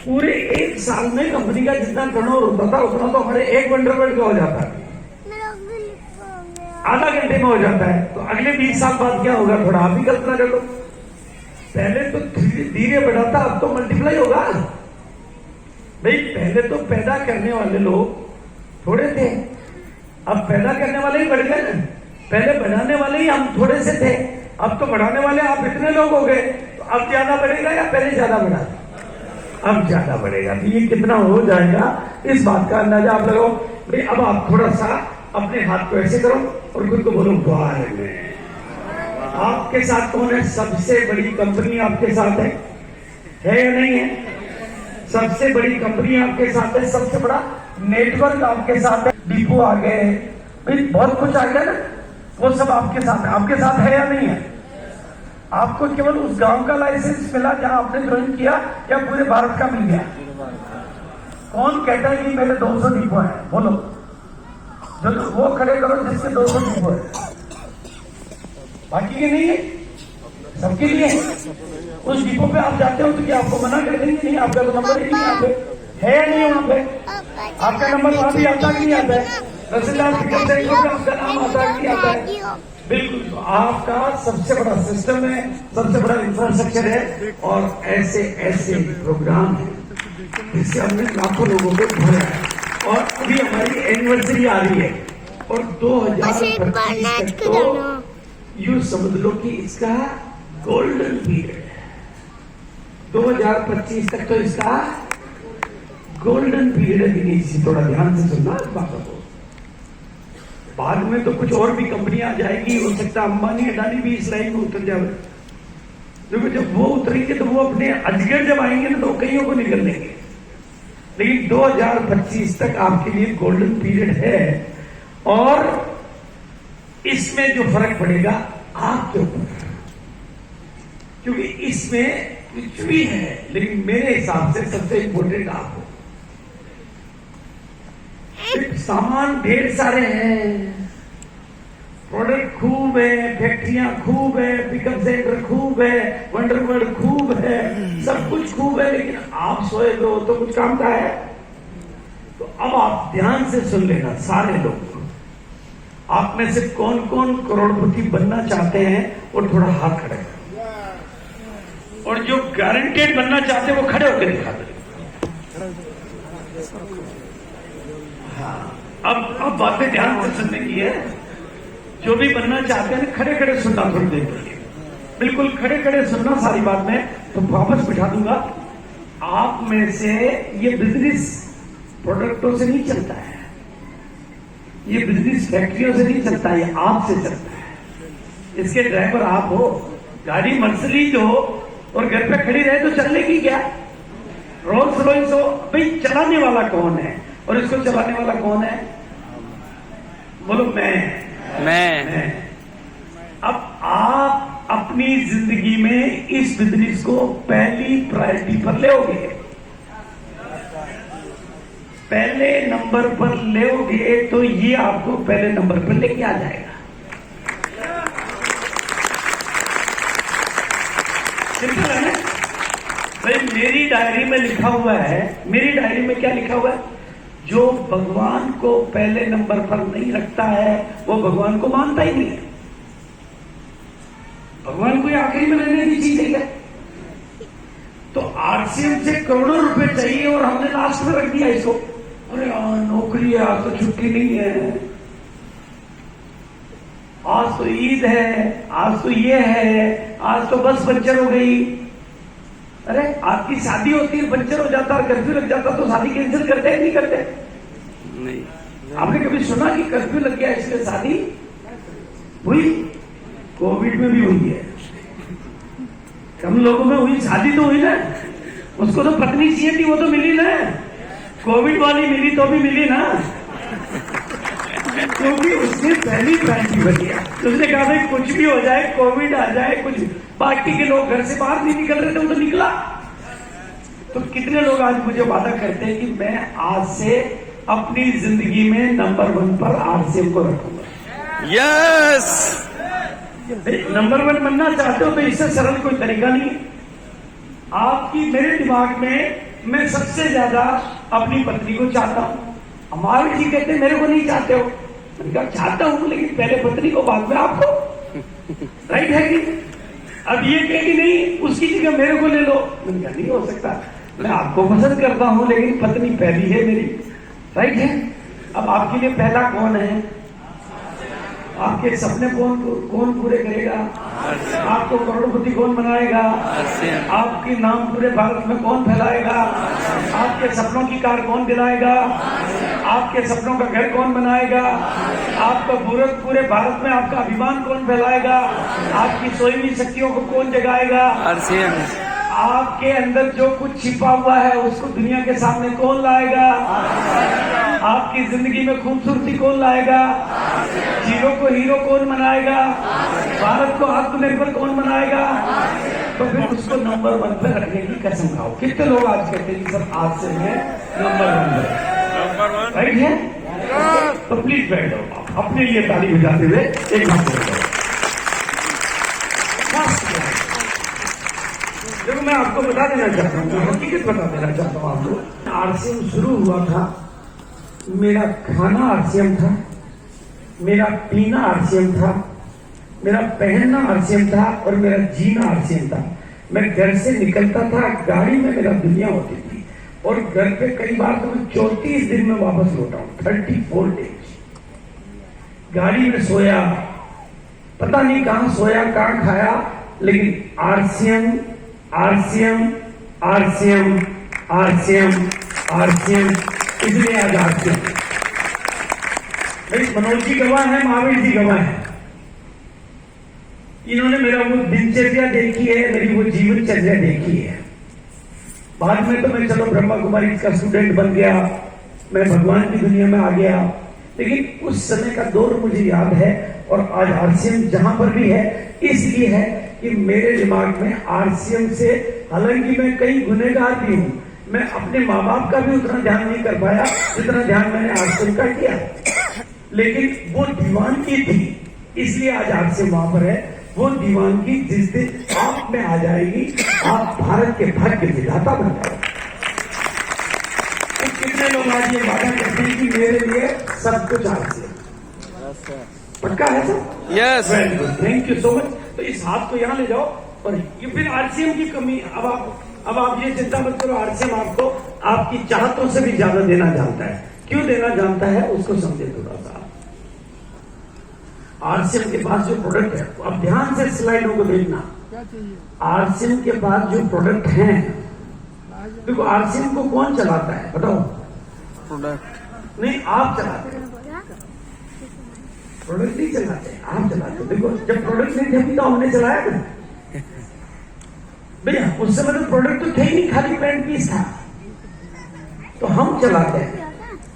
पूरे 1 साल में कंपनी का जितना टर्नओवर होता था उतना तो हमारे 1 वंडरवर्ल्ड का हो जाता है, आधा घंटे में हो जाता है। तो अगले 20 साल बाद क्या होगा? थोड़ा आप ही कल्पना कर लो। पहले तो धीरे बढ़ा था, अब तो मल्टीप्लाई होगा। भाई पहले तो पैदा करने वाले लोग थोड़े थे, अब पैदा करने वाले ही बढ़ गए ना। पहले बढ़ाने वाले ही हम थोड़े से थे, अब तो बढ़ाने वाले आप इतने लोग हो गए। तो अब ज्यादा बढ़ेगा या पहले ज्यादा बढ़ा? अब ज्यादा बढ़ेगा। तो ये कितना हो जाएगा इस बात का अंदाजा आप लगाओ। भाई अब आप थोड़ा सा अपने हाथ को ऐसे करो और खुद को बोलो बाहर में। आपके साथ कौन है? सबसे बड़ी कंपनी आपके साथ है या नहीं है? सबसे बड़ी कंपनी आपके साथ है, सबसे बड़ा नेटवर्क आपके साथ है, डिपो आ गए, भाई बहुत कुछ आ गया ना, वो सब आपके साथ है। आपके साथ है या नहीं है? आपको केवल उस गांव का लाइसेंस मिला जहां आपने ज्वाइन किया या पूरे भारत का मिल गया? कौन कहता है कि मेरे 200 डिपो है? बोलो, जो वो खड़े करो जिसके 200 डिपो है। बाकी के नहीं है, सबके लिए है। उस डिपो पे आप जाते हो तो क्या आपको मना कर देंगे? नहीं, आपका तो नंबर ही नहीं यहाँ पे है या नहीं? वहां पे आपका नंबर वहां भी आता कि नहीं आता है? तहसीलदार आपका नाम आता है कि नहीं आता है? बिल्कुल। तो आपका सबसे बड़ा सिस्टम है, सबसे बड़ा इंफ्रास्ट्रक्चर है और ऐसे प्रोग्राम है जिससे हमने लाखों लोगों को भरा है। और अभी हमारी एनिवर्सरी आ रही है और 2025 तक तो यूं समझ लो कि इसका गोल्डन पीरियड है। 2025 तक तो इसका गोल्डन पीरियड है। नहीं, थोड़ा ध्यान से सुनना इस बात को। बाद में तो कुछ और भी कंपनियां आ जाएगी, हो सकता है अंबानी अडानी भी इस लाइन में उतर जाए। क्योंकि जब वो उतरेंगे तो वो अपने अजगर जब आएंगे ना तो कईयों को निकल देंगे। लेकिन 2025 तक आपके लिए गोल्डन पीरियड है और इसमें जो फर्क पड़ेगा आपके ऊपर। क्योंकि इसमें कुछ भी है, लेकिन मेरे हिसाब से सबसे इंपॉर्टेंट आप हो। सामान ढेर सारे हैं, प्रोडक्ट खूब है, फैक्ट्रियां खूब है, पिकअप सेंटर खूब है, वंडरवर्ल्ड खूब है, सब कुछ खूब है, लेकिन आप सोए लो तो कुछ काम का है। तो अब आप ध्यान से सुन लेना सारे लोग, आप में से कौन कौन करोड़पति बनना चाहते हैं और थोड़ा हाथ खड़े करो, और जो गारंटेड बनना चाहते हैं वो खड़े होकर दिखा दो। हाँ, अब बातें ध्यान से सुनने की है। जो भी बनना चाहते हैं खड़े खड़े सुनना थोड़ी देर के लिए, बिल्कुल खड़े खड़े सुनना सारी बात में, तो वापस बिठा दूंगा। आप में से ये बिजनेस प्रोडक्टों से नहीं चलता है, ये बिजनेस फैक्ट्रियों से नहीं चलता है, ये आपसे चलता है। इसके ड्राइवर आप हो, गाड़ी मर्सिडीज हो और घर पे खड़ी रहे तो चलने की क्या, रोल्स रॉयस हो, भाई चलाने वाला कौन है और इसको चलाने वाला कौन है? बोलो मैं। अब आप अपनी जिंदगी में इस बिजनेस को पहली प्रायोरिटी पर लेओगे, पहले नंबर पर लेओगे तो ये आपको पहले नंबर पर लेके आ जाएगा। सिंपल है ना भाई। मेरी डायरी में लिखा हुआ है, मेरी डायरी में क्या लिखा हुआ है? जो भगवान को पहले नंबर पर नहीं रखता है वो भगवान को मानता ही नहीं है। भगवान को आखिरी में रहने की चीज है। तो आरसीएम से करोड़ों रुपए चाहिए और हमने लास्ट में रख दिया इसको। अरे नौकरी है, आज तो छुट्टी नहीं है, आज तो ईद है, आज तो ये है, आज तो बस पंचर हो गई। अरे आपकी शादी होती है, पंचर हो जाता, कर्फ्यू लग जाता तो शादी कैंसिल करते हैं नहीं करते? नहीं। आपने कभी सुना कि कर्फ्यू लग गया इसलिए शादी हुई? कोविड में भी हुई है, कम लोगों में हुई, शादी तो हुई ना। उसको तो पत्नी चाहिए थी, वो तो मिली ना। कोविड वाली मिली तो भी मिली ना, क्योंकि उसने पहली प्रायोरिटी बनी। उसने कहा भाई कुछ भी हो जाए, कोविड आ जाए, कुछ पार्टी के लोग घर से बाहर नहीं निकल रहे थे, वो तो निकला। तो कितने लोग आज मुझे वादा करते हैं कि मैं आज से अपनी जिंदगी में नंबर 1 पर आरसीएम को रखूंगा। यस। नंबर 1 बनना चाहते हो तो इससे सरल कोई तरीका नहीं है। आपकी मेरे दिमाग में मैं सबसे ज्यादा अपनी पत्नी को चाहता हूं। हमारे जी कहते मेरे को नहीं चाहते हो, मैंने कहा चाहता हूं लेकिन पहले पत्नी को बाद में आपको। राइट है कि? अब ये कहे कि नहीं उसकी जगह मेरे को ले लो, मैंने कहा नहीं हो सकता, मैं आपको पसंद करता हूं लेकिन पत्नी पहली है मेरी। राइट है? अब आपके लिए पहला कौन है? आपके सपने कौन पूरे करेगा? आपको करोड़पति कौन बनाएगा? आपके नाम पूरे भारत में कौन फैलाएगा? आपके सपनों की कार कौन दिलाएगा? आपके सपनों का घर कौन बनाएगा? आपका पूरे भारत में आपका अभिमान कौन फैलाएगा? आपकी सोई हुई शक्तियों को कौन जगाएगा? आपके अंदर जो कुछ छिपा हुआ है उसको दुनिया के सामने कौन लाएगा? आपकी जिंदगी में खूबसूरती कौन लाएगा? जीरो को हीरो कौन बनाएगा? भारत को आत्मनिर्भर कौन बनाएगा? तो फिर उसको नंबर 1 पर रखने की कसम खाओ। कितने लोग आज कहते हैं कि सर आज से मैं नंबर 1 राइट है? तो प्लीज बैठ जाओ, अपने लिए ताली बजाते हुए एक हाथ बोल जाओ। देखो मैं आपको बता देना चाहता हूँ, हकीकत बता देना चाहता हूँ आपको। आरसीएम शुरू हुआ था, मेरा खाना आरसीएम था, मेरा पीना आरसीएम था, मेरा पहनना आरसीएम था और मेरा जीना आरसीएम था। मैं घर से निकलता था, गाड़ी में मेरा दुनिया होती थी और घर पे कई बार तो मैं 34 दिन में वापस लौटा हूं, 34 डेज। गाड़ी में सोया, पता नहीं कहां सोया कहां खाया, लेकिन RCM RCM RCM RCM RCM, इसलिए आज आरसीएम। भाई मनोज जी गवाह है, महावीर जी गवाह है। इन्होंने मेरा वो दिनचर्या देखी है, मेरी वो जीवनचर्या देखी है। बाद में तो मैं चलो ब्रह्मा कुमारी का स्टूडेंट बन गया, मैं भगवान की दुनिया में आ गया, लेकिन उस समय का दौर मुझे याद है। और आज आरसीएम जहां पर भी है इसलिए है कि मेरे दिमाग में आरसीएम से, हालांकि मैं कई गुनहगार भी हूं, मैं अपने माँ बाप का भी उतना ध्यान नहीं कर पाया जितना ध्यान मैंने आरसीएम का किया, लेकिन वो दीवानगी थी, इसलिए आज आरसीएम वहां पर है। वो दीवानगी जिस दिन आप में आ जाएगी, आप भारत के भाग्य विधाता बन जाओगे। तो कितने लोग आज ये वादा करते हैं कि मेरे लिए सब कुछ आरसीएम, पक्का है sir? Yes. Very good, thank you so much. तो इस हाथ को यहाँ ले जाओ और ये फिर आरसीएम की कमी, अब आप ये चिंता मत करो, आरसीएम आपको आपकी चाहतों से भी ज्यादा देना जानता है। क्यों देना जानता है उसको समझे थोड़ा सा। आरसीएम के पास जो प्रोडक्ट है, अब ध्यान से स्लाइडों को देखना। आरसीएम के पास जो प्रोडक्ट हैं, देखो आरसीएम को कौन चलाता है बताओ? प्रोडक्ट नहीं, आप चलाते हैं, प्रोडक्ट नहीं चलाते, आप चलाते। देखो जब प्रोडक्ट नहीं थे तो हमने चलाया था भैया, उस समय तो प्रोडक्ट तो थे ही नहीं, खाली पेंट पीस था, तो हम चलाते हैं,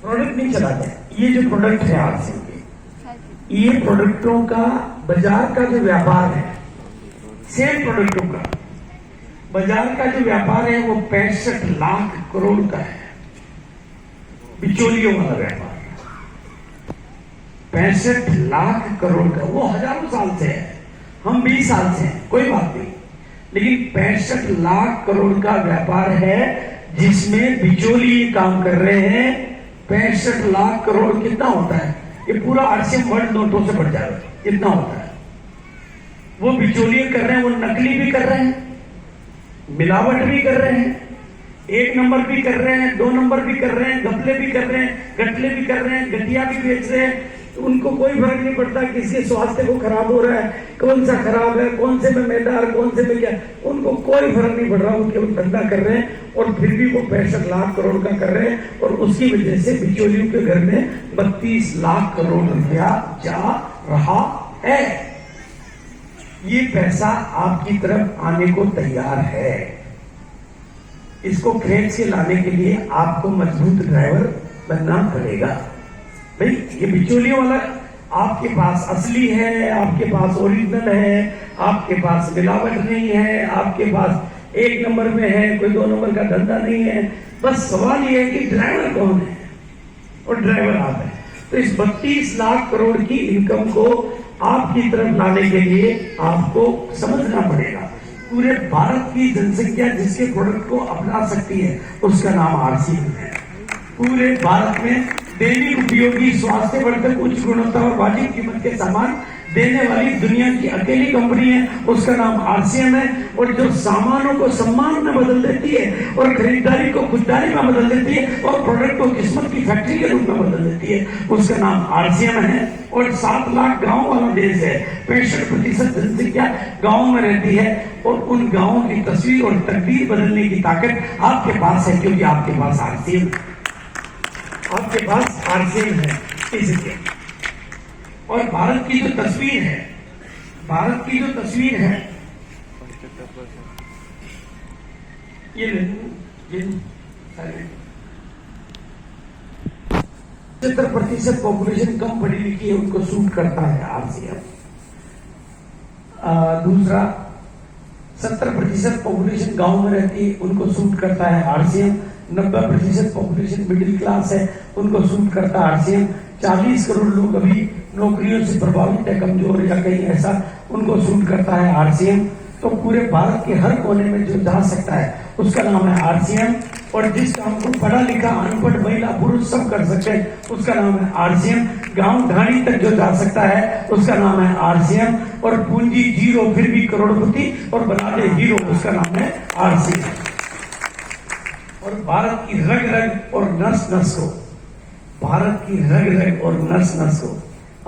प्रोडक्ट नहीं चलाते। ये जो प्रोडक्ट है आरसीएम के, ये प्रोडक्टों का बाजार का जो व्यापार है, सेल प्रोडक्टों का बाजार का जो व्यापार है वो 65 लाख करोड़ का है, बिचौलियों वाला व्यापार। 65 लाख करोड़ का, वो हजारों साल से है, हम 20 साल से हैं, कोई बात नहीं, लेकिन 65 लाख करोड़ का व्यापार है जिसमें बिचौलिए काम कर रहे हैं। 65 लाख करोड़ कितना होता है? ये पूरा आरसीएम वर्ल्ड नोटों से बढ़ जाएगा, इतना होता है। वो बिचौलिए कर रहे हैं, वो नकली भी कर रहे हैं, मिलावट भी कर रहे हैं, 1 नंबर भी कर रहे हैं, 2 नंबर भी कर रहे हैं, घपले भी कर रहे हैं, गटले भी कर रहे हैं, गटिया भी बेच रहे हैं। तो उनको कोई फर्क नहीं पड़ता किसके स्वास्थ्य को खराब हो रहा है, कौन सा खराब है, कौन से में मैदार, कौन से में क्या, उनको कोई फर्क नहीं पड़ रहा, वो केवल धंधा कर रहे हैं और फिर भी वो 65 लाख करोड़ का कर रहे हैं। और उसकी वजह से बिचौलियों के घर में 32 लाख करोड़ रुपया जा रहा है। ये पैसा आपकी तरफ आने को तैयार है। इसको खरीद के लाने के लिए आपको मजबूत ड्राइवर बनना पड़ेगा। भाई ये बिचौलियों वाला आपके पास असली है, आपके पास ओरिजिनल है, आपके पास मिलावट नहीं है, आपके पास 1 नंबर में है, कोई 2 नंबर का धंधा नहीं है। बस सवाल ये है कि ड्राइवर कौन है, और ड्राइवर आप है। तो इस 32 लाख करोड़ की इनकम को आपकी तरफ लाने के लिए आपको समझना पड़ेगा। पूरे भारत की जनसंख्या जिसके प्रोडक्ट को अपना सकती है उसका नाम आरसीएम है। पूरे भारत में दैनिक उपयोगी स्वास्थ्य वर्धक उच्च गुणवत्ता और वाजिब कीमत के सामान देने वाली दुनिया की अकेली कंपनी है, उसका नाम आरसीएम है। और जो सामानों को सम्मान में बदल देती है और खरीदारी को खुददारी में बदल देती है और प्रोडक्ट को किस्मत की फैक्ट्री के रूप में बदल देती है, उसका नाम आरसीएम है। और 7 लाख गांव वाला देश है, 65% जनसंख्या गांव में रहती है और उन गांवों की तस्वीर और तकदीर बदलने की ताकत आपके पास है, क्योंकि आपके पास आरसीएम है, आपके पास आरसीएम है। इसलिए और भारत की जो तस्वीर है, भारत की जो तस्वीर है, ये 70% पॉपुलेशन कम पढ़ी लिखी है, उनको सूट करता है आरसीएम। दूसरा 70% पॉपुलेशन गांव में रहती है, उनको सूट करता है आरसीएम। 90% पॉपुलेशन मिडिल क्लास है, उनको सूट करता है आरसीएम। 40 करोड़ लोग अभी नौकरियों से प्रभावित है, कमजोर या कहीं ऐसा, उनको सूट करता है आरसीएम। तो पूरे भारत के हर कोने में जो जा सकता है उसका नाम है आरसीएम। और जिस काम को पढ़ा लिखा अनपढ़ महिला पुरुष सब कर सकते हैं उसका नाम है आरसीएम। गांव ढाणी तक जो जा सकता है उसका नाम है आरसीएम। और पूंजी जीरो फिर भी करोड़पति और बना दे हीरो, उसका नाम है आरसीएम। और भारत की रग रग और नस नस को, भारत की रग रग और नस नस को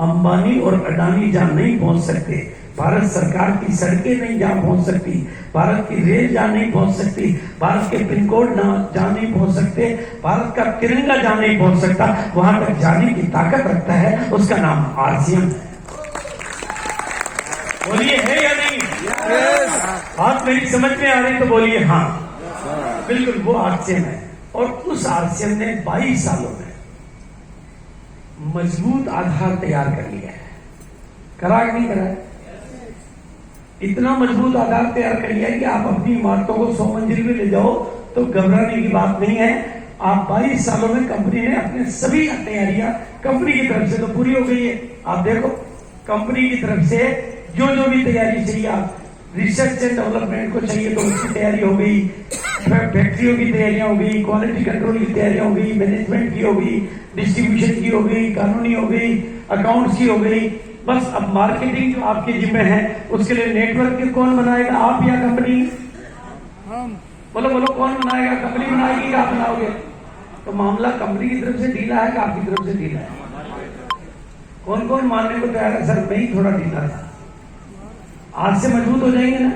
अंबानी और अडानी जहां नहीं पहुंच सकते, भारत सरकार की सड़कें नहीं जहां पहुंच सकती, भारत की रेल जहां नहीं पहुंच सकती, भारत के पिन कोड जहां नहीं पहुंच सकते, भारत का तिरंगा जहां नहीं पहुंच सकता, वहां तक जाने की ताकत रखता है, उसका नाम आरसीएम है। बोलिए है या नहीं? बात मेरी समझ में आ रही तो बोलिए हाँ, बिल्कुल वो आरसीएम है। और उस आरसीएम ने 22 सालों में मजबूत आधार तैयार कर लिया है। करा नहीं करा? इतना मजबूत आधार तैयार कर लिया कि आप अपनी इमारतों को 100 मंजिल में ले जाओ तो घबराने की बात नहीं है। आप 22 सालों में कंपनी ने अपने सभी तैयारियां कंपनी की तरफ से तो पूरी हो गई है। आप देखो कंपनी की तरफ से जो भी तैयारी चाहिए, आप रिसर्च एंड डेवलपमेंट को चाहिए तो उसकी तैयारी हो गई, फैक्ट्रियों की तैयारियां हो गई, क्वालिटी कंट्रोल की तैयारियां हो गई, मैनेजमेंट की हो गई, डिस्ट्रीब्यूशन की हो गई, कानूनी हो गई, अकाउंट्स की हो गई। बस अब मार्केटिंग जो आपके जिम्मे है उसके लिए नेटवर्क कौन बनाएगा, आप या कंपनी? बोलो बोलो, कौन बनाएगा? कंपनी बनाएगी या आप बनाओगे? तो मामला कंपनी की तरफ से ढीला है कि आपकी तरफ से ढीला है? कौन कौन मानने को तैयार है? सर मैं ही थोड़ा ढीला था। आज से मजबूत हो जाएंगे ना?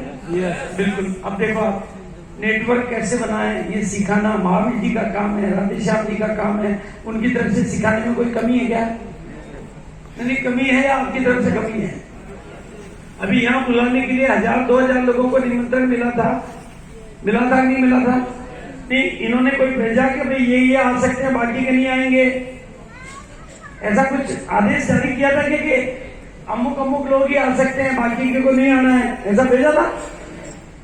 बिल्कुल। अब देखो आप नेटवर्क कैसे बनाएं ये सिखाना महावीर जी का काम है, राधेश्याम जी का काम है। उनकी तरफ से सिखाने में कोई कमी है क्या? नहीं, कमी है या आपकी तरफ से कमी है? अभी यहाँ बुलाने के लिए 1000-2000 लोगों को निमंत्रण मिला था कि नहीं मिला था? नहीं, इन्होंने कोई भेजा कि भाई ये आ सकते हैं, बाकी के नहीं आएंगे, ऐसा कुछ आदेश जारी किया था कि अमुक लोग ही आ सकते हैं, बाकी के को नहीं आना है, ऐसा भेजा था?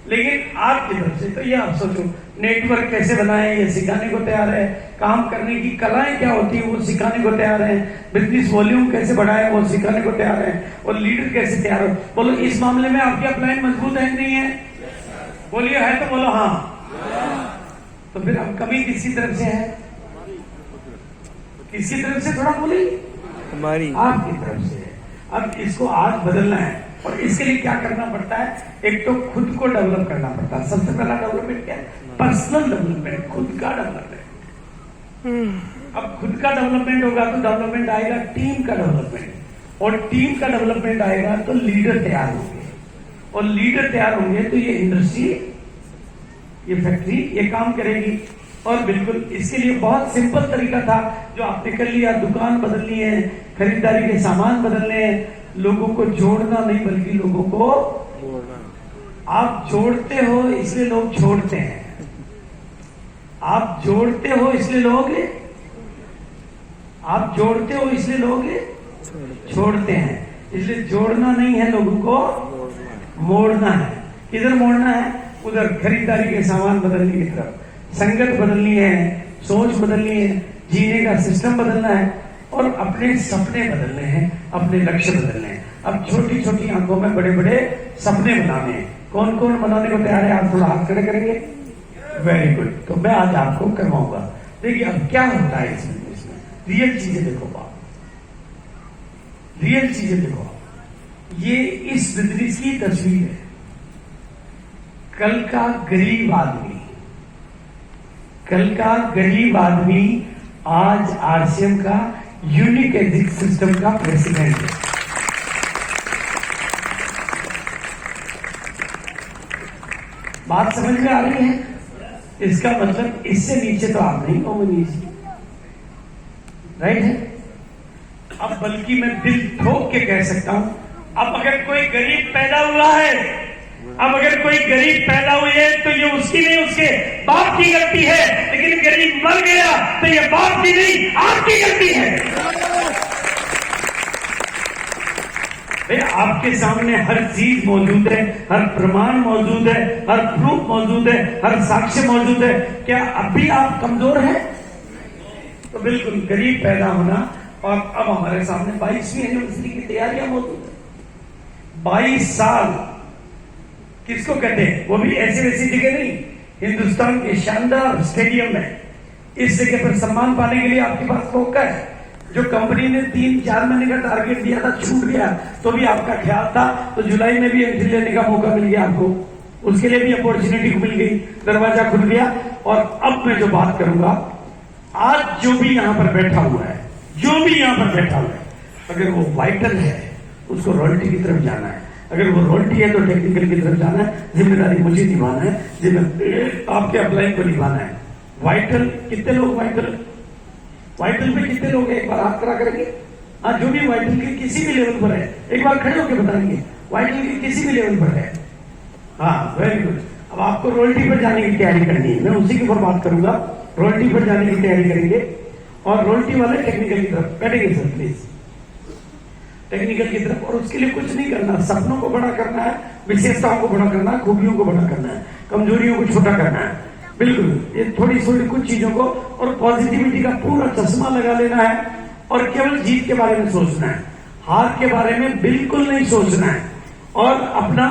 लेकिन आपकी तरफ से तो ये आप सोचो नेटवर्क कैसे बनाए ये सिखाने को तैयार है, काम करने की कलाएं क्या होती है वो सिखाने को तैयार है, बिजनेस वॉल्यूम कैसे बढ़ाए वो सिखाने को तैयार है, और लीडर कैसे तैयार हो। बोलो इस मामले में आपकी अपलाइन मजबूत है कि नहीं है? बोलिए है तो बोलो हाँ। तो फिर अब कमी किसकी तरफ से है? किसकी तरफ से? थोड़ा बोलिए। हमारी, आपकी तरफ से है। अब इसको आज बदलना है और इसके लिए क्या करना पड़ता है? एक तो खुद को डेवलप करना पड़ता है। सबसे पहला डेवलपमेंट क्या है? पर्सनल डेवलपमेंट, खुद का डेवलपमेंट। अब खुद का डेवलपमेंट होगा तो डेवलपमेंट आएगा टीम का डेवलपमेंट, और टीम का डेवलपमेंट आएगा तो लीडर तैयार होंगे, और लीडर तैयार होंगे तो ये इंडस्ट्री, ये फैक्ट्री ये काम करेगी। और बिल्कुल इसके लिए बहुत सिंपल तरीका था जो आपने कर लिया। दुकान बदलनी है, खरीदारी के सामान बदलने हैं, लोगों को जोड़ना नहीं बल्कि लोगों को आप जोड़ते हो इसलिए लोग छोड़ते हैं, आप जोड़ते हो इसलिए लोग, आप जोड़ते हो इसलिए लोग छोड़ते हैं। इसलिए जोड़ना नहीं है, लोगों को मोड़ना है। किधर मोड़ना है? उधर खरीदारी के सामान बदलने की तरफ। संगत बदलनी है, सोच बदलनी है, जीने का सिस्टम बदलना है, और अपने सपने बदलने हैं, अपने लक्ष्य बदलने हैं। अब छोटी छोटी आंखों में बड़े बड़े सपने बनाने हैं। कौन कौन बनाने को तैयार है? आप थोड़ा हाथ खड़े करेंगे। Very good. तो मैं आज आपको करवाऊंगा। देखिए अब क्या होता है इस बिजनेस में, रियल चीजें देखो आप, रियल चीजें देखो आप। ये इस बिजनेस की तस्वीर है। कल का गरीब आदमी, कल का गरीब आदमी आज आरसीएम का यूनिक एग्जिट सिस्टम का प्रेसिडेंट है। बात समझ में आ रही है? इसका मतलब इससे नीचे तो आप नहीं हो मनीष जी, राइट है? अब बल्कि मैं दिल ठोक के कह सकता हूं, अब अगर कोई गरीब पैदा हुआ है, अब अगर कोई गरीब पैदा हुई है तो ये उसकी नहीं उसके बाप की गलती है, लेकिन गरीब मर गया तो ये बाप की नहीं आपकी गलती है। भैया आपके सामने हर चीज मौजूद है, हर प्रमाण मौजूद है, हर प्रूफ मौजूद है, हर साक्ष्य मौजूद है। क्या अब भी आप कमजोर हैं? तो बिल्कुल गरीब पैदा होना, और अब हमारे सामने 22वीं एनिवर्सरी की तैयारियां मौजूद है। 22 साल किसको कहते हैं? वो भी ऐसी वैसी जगह नहीं, हिंदुस्तान के शानदार स्टेडियम में। इस जगह पर सम्मान पाने के लिए आपके पास मौका है। जो कंपनी ने 3-4 महीने का टारगेट दिया था छूट गया, तो भी आपका ख्याल था तो जुलाई में भी एंट्री लेने का मौका मिल गया आपको, उसके लिए भी अपॉर्चुनिटी मिल गई, दरवाजा खुल गया। और अब मैं जो बात करूंगा, आज जो भी यहां पर बैठा हुआ है, जो भी यहां पर बैठा हुआ है, अगर वो वाइटल है उसको रॉयल्टी की तरफ जाना है, अगर वो रॉयल्टी है तो टेक्निकल की तरफ जाना है। जिम्मेदारी मुझे निभाना है, जिम्मेदारी आपके अप्लाई को निभाना है। वाइटल कितने लोग, वाइटल पे कितने लोग हैं? एक बार हाथ खड़ा करेंगे। हाँ, जो भी वाइटल के किसी भी लेवल पर है एक बार खड़े होकर बताएंगे वाइटल के किसी भी लेवल पर है। हाँ वेरी गुड। अब आपको रॉयल्टी पर जाने की तैयारी करनी है, मैं उसी के ऊपर बात करूंगा। रॉयल्टी पर जाने की तैयारी करेंगे, और रॉयल्टी वाले टेक्निकल की तरफ बैठेंगे सर प्लीज। टेक्निकल की तरफ, और उसके लिए कुछ नहीं करना, सपनों को बड़ा करना है, विशेषताओं को बड़ा करना है, खूबियों को बड़ा करना है, कमजोरियों को छोटा करना है। बिल्कुल, ये थोड़ी थोड़ी कुछ चीजों को, और पॉजिटिविटी का पूरा चश्मा लगा लेना है, और केवल जीत के बारे में सोचना है, हार के बारे में बिल्कुल नहीं सोचना है, और अपना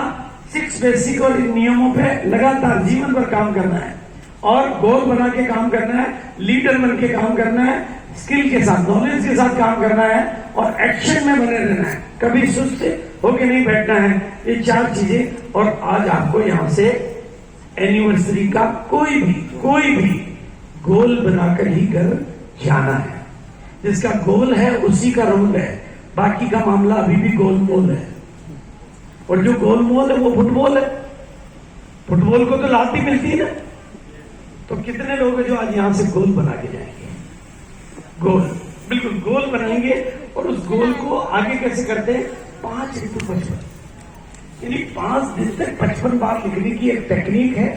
6 बेसिक और इन नियमों पे लगातार जीवन भर काम करना है, और गोल बना के काम करना है, लीडर बन के काम करना है, स्किल के साथ, नॉलेज के साथ काम करना है, और एक्शन में बने रहना है, कभी सुस्त होके नहीं बैठना है। ये 4 चीजें। और आज आपको यहां से एनिवर्सरी का कोई भी गोल बनाकर ही घर जाना है। जिसका गोल है उसी का रोल है, बाकी का मामला अभी भी गोलमोल है। और जो गोलमोल है वो फुटबॉल है। फुटबॉल को तो लात ही मिलती है ना। तो कितने लोग हैं जो आज यहां से गोल बना के जाएंगे? गोल, बिल्कुल गोल बनाएंगे। और उस गोल को आगे कैसे करते हैं? 5 × 55, यानी 5 दिन तक 55 बार लिखने की एक टेक्निक है।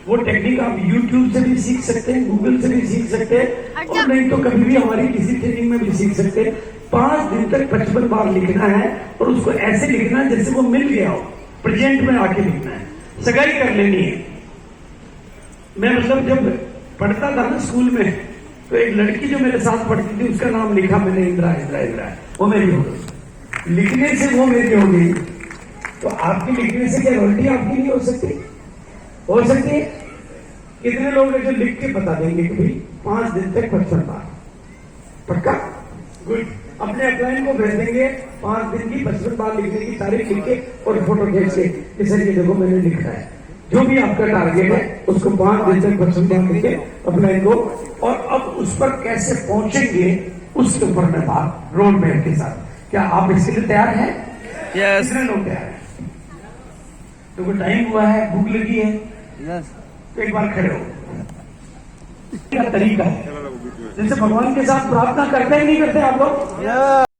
वो टेक्निक आप YouTube से भी सीख सकते हैं, गूगल से भी सीख सकते हैं, और नहीं तो कभी भी हमारी किसी ट्रेनिंग में भी सीख सकते हैं। 5 दिन तक 55 बार लिखना है, और उसको ऐसे लिखना है जैसे वो मिल गया हो, प्रेजेंट में आके लिखना है, सगाई कर लेनी है। मैं मतलब जब पढ़ता था ना स्कूल में, तो एक लड़की जो मेरे साथ पढ़ती थी, उसका नाम लिखा मैंने, इंदिरा। वो मेरी हो गई। लिखने से वो मेरी हो गई। तो आपकी लिखने से क्या रोटी आपकी नहीं हो सकती? हो सकती है। कितने लोग हैं जो लिख के बता देंगे कि भाई 5 दिन तक 55 बार? पक्का? गुड। अपने अपलाइन को भेज देंगे 5 दिन की 55 बार लिखने की तारीख लिख के, और फोटो खींच के कि सर ये देखो मैंने लिखा है। जो भी आपका टारगेट है उसको 5 दिन तक 55 बार लिख के अपलाइन को, और अब उस पर कैसे पहुंचेंगे उसके ऊपर मैं बात रोड मैप के साथ। क्या आप इसके लिए तैयार हैं? Yes. कितने लोग तैयार हैं? तो टाइम हुआ है, भूख लगी है, Yes. तो एक बार खड़े हो। क्या तरीका है? जैसे भगवान के साथ प्रार्थना करते ही नहीं करते आप लोग? Yeah.